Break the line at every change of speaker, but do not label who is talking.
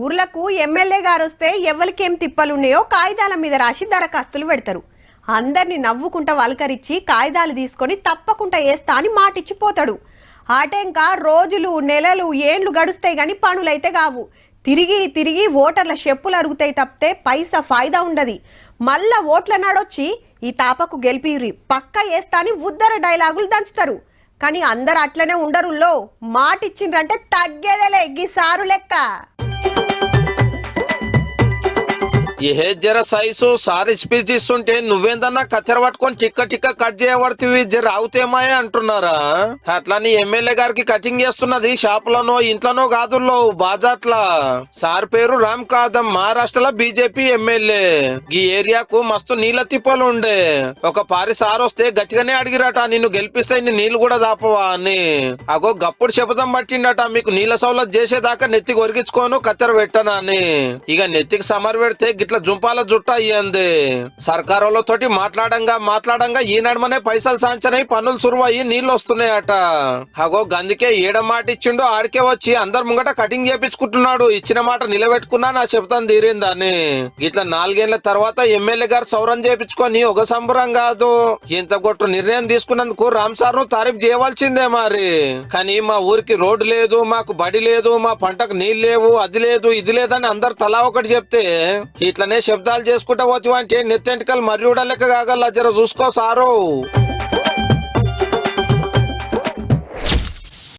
ఊర్లకు ఎమ్మెల్యే గారు వస్తే ఎవరికేం తిప్పలున్నాయో కాగితాల మీద రాసి దరఖాస్తులు పెడతారు. అందరిని నవ్వుకుంటా వలకరించి కాగితాలు తీసుకొని తప్పకుండా వేస్తా అని మాటిచ్చిపోతాడు. ఆటేంక రోజులు నెలలు ఏండ్లు గడుస్తాయి గాని పనులైతే కావు. తిరిగి తిరిగి ఓటర్ల చెప్పులు అరుగుతాయి తప్పితే పైసా ఫాయిదా ఉండదు. మళ్ళా ఓట్ల నాడొచ్చి ఈ తాపకు గెలిపిరి పక్క వేస్తా అని ఉద్దర డైలాగులు దంచుతారు. కానీ అందరు అట్లనే ఉండరుల్లో. మాటిచ్చిండ్రంటే తగ్గేదేలే గీ సారు లెక్క.
ఏ జర సైజు సారీ స్పీచ్ ఇస్తుంటే నువ్వేందన్నా కత్తెర పట్టుకొని టిక్క కట్ చేయబడుతుంది జర అవుతేమాయే అంటున్నారా? అట్లని ఎమ్మెల్యే గారికి కటింగ్ చేస్తున్నది షాపులనో ఇంట్లోనో కాదుల్లో బాజాట్లా. సార్ పేరు రామ్ కాదం, మహారాష్ట్రలో బీజేపీ ఎమ్మెల్యే. ఈ ఏరియాకు మస్తు నీళ్ళ తిప్పలు ఉండే. ఒక పారి సార్ వస్తే గట్టిగానే అడిగిరట, నిన్ను గెలిపిస్తే ఇన్ని నీళ్లు కూడా దాపవా అని. అగో గప్పుడు శపథం పట్టిండట, మీకు నీళ్ళ సౌలత్ చేసేదాకా నెత్తికి ఒరిగించుకోను కత్తెర పెట్టనా అని. ఇక నెత్తికి సమర్ పెడితే గిట్ల జుంపాల జుట్ట అయ్యింది. సర్కారులతోటి మాట్లాడంగా ఈ నడమనే పైసలు సాంచనై పన్నులు సురువయ్యి నీళ్లు వస్తున్నాయట. అగో గందుకే ఏడ మాట ఇచ్చిండో ఆడికే వచ్చి అందరు ముంగట కటింగ్ చేపించుకుంటున్నాడు. ఇచ్చిన మాట నిలబెట్టుకున్నా నా చెప్తాను తీరిందని. ఇట్లా 4 ఏళ్ల తర్వాత ఎమ్మెల్యే గారు సౌరం చేపించుకొని ఒక సంబరం కాదు ఇంత గొట్టు నిర్ణయం తీసుకున్నందుకు రామ్ సార్ ను తారీఫ్ చేయవలసిందే మరి. కానీ మా ఊరికి రోడ్డు లేదు, మాకు బడి లేదు, మా పంటకు నీళ్ళు లేవు, అది లేదు ఇది లేదని అందరు తలా ఒకటి చెప్తే ఇట్లనే శబ్దాలు చేసుకుంటా పోతు అంటే నెత్తెంటికలు మరి లెక్క కాగల జర చూసుకో సారు.